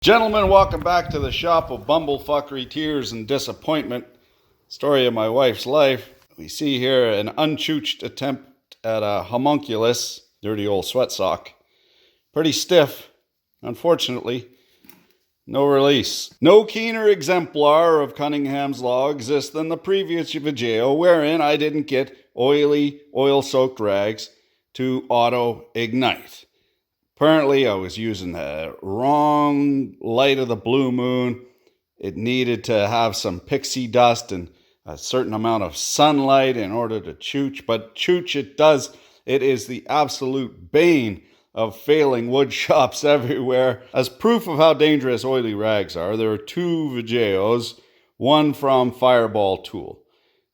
Gentlemen, welcome back to the shop of bumblefuckery, tears, and disappointment. Story of my wife's life. We see here an unchooched attempt at a homunculus, dirty old sweat sock. Pretty stiff, unfortunately. No release. No keener exemplar of Cunningham's Law exists than the previous video, wherein I didn't get oily, oil-soaked rags to auto-ignite. Apparently, I was using the wrong light of the blue moon. It needed to have some pixie dust and a certain amount of sunlight in order to chooch. But chooch it does. It is the absolute bane of failing wood shops everywhere. As proof of how dangerous oily rags are, there are two videos, one from Fireball Tool.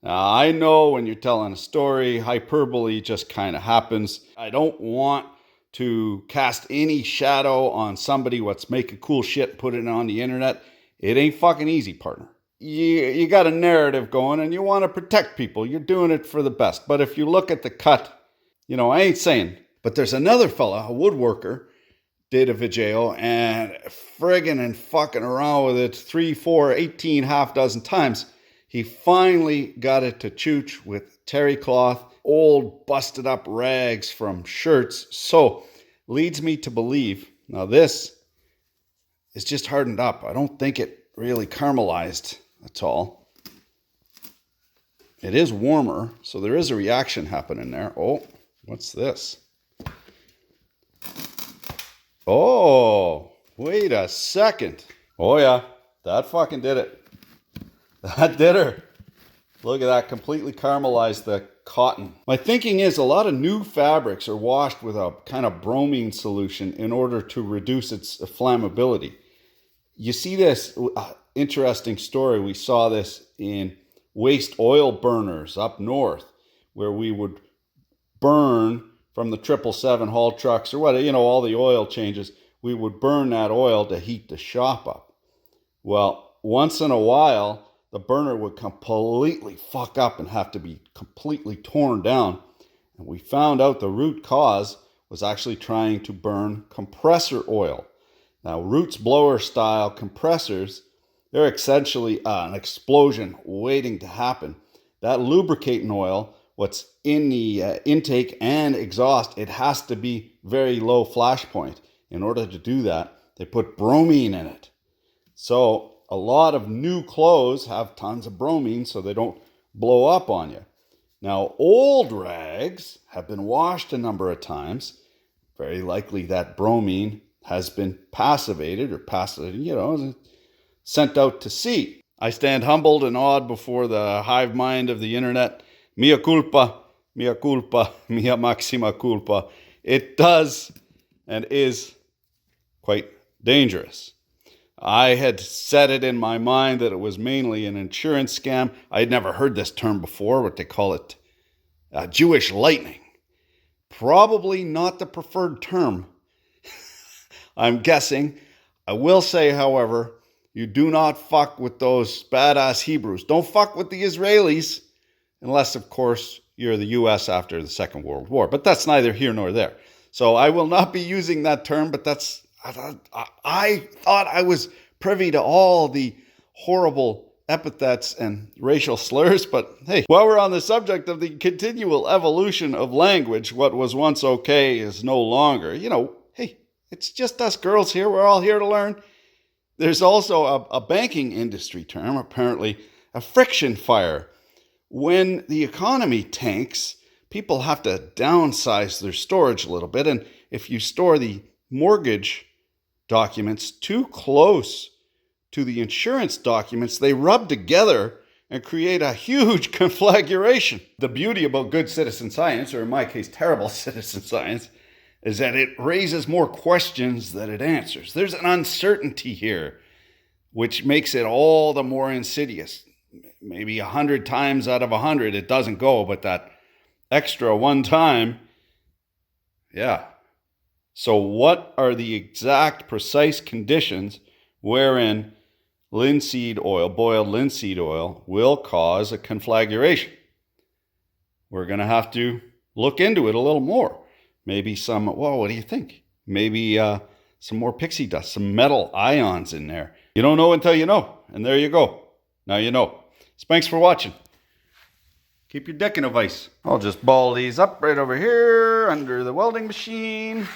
Now, I know when you're telling a story, hyperbole just kind of happens. I don't want to cast any shadow on somebody what's making cool shit and put it on the internet. It ain't fucking easy, partner. You got a narrative going and you want to protect people. You're doing it for the best. But if you look at the cut, I ain't saying. But there's another fella, a woodworker, did a video and friggin' and fucking around with it 3, 4, 18, half dozen times. He finally got it to chooch with terry cloth, old busted up rags from shirts. So leads me to believe, now this is just hardened up. I don't think it really caramelized at all. It is warmer, so there is a reaction happening there. Oh, what's this? Oh, wait a second. Oh yeah, that fucking did it. That did her. Look at that, completely caramelized the cotton. My thinking is a lot of new fabrics are washed with a kind of bromine solution in order to reduce its flammability. You see this interesting story. We saw this in waste oil burners up north, where we would burn from the 777 haul trucks or what, all the oil changes. We would burn that oil to heat the shop up. Well, once in a while, the burner would completely fuck up and have to be completely torn down. And we found out the root cause was actually trying to burn compressor oil. Now, Roots blower style compressors, they're essentially an explosion waiting to happen. That lubricating oil, what's in the intake and exhaust, it has to be very low flash point. In order to do that, they put bromine in it. So a lot of new clothes have tons of bromine so they don't blow up on you. Now, old rags have been washed a number of times. Very likely that bromine has been passivated or sent out to sea. I stand humbled and awed before the hive mind of the internet. Mea culpa, mea maxima culpa. It does and is quite dangerous. I had said it in my mind that it was mainly an insurance scam. I had never heard this term before, what they call it, Jewish lightning. Probably not the preferred term, I'm guessing. I will say, however, you do not fuck with those badass Hebrews. Don't fuck with the Israelis, unless, of course, you're the U.S. after the Second World War. But that's neither here nor there. So I will not be using that term, but I thought I was privy to all the horrible epithets and racial slurs, but hey, while we're on the subject of the continual evolution of language, what was once okay is no longer. Hey, it's just us girls here. We're all here to learn. There's also a banking industry term, apparently a friction fire. When the economy tanks, people have to downsize their storage a little bit, and if you store the mortgage documents too close to the insurance documents, they rub together and create a huge conflagration. The beauty about good citizen science, or in my case, terrible citizen science, is that it raises more questions than it answers. There's an uncertainty here, which makes it all the more insidious. Maybe 100 times out of 100, it doesn't go, but that extra one time, yeah. So what are the exact precise conditions wherein linseed oil, boiled linseed oil, will cause a conflagration? We're going to have to look into it a little more. Maybe what do you think? Maybe some more pixie dust, some metal ions in there. You don't know until you know. And there you go. Now you know. Thanks for watching. Keep your dick in a vise. I'll just ball these up right over here under the welding machine.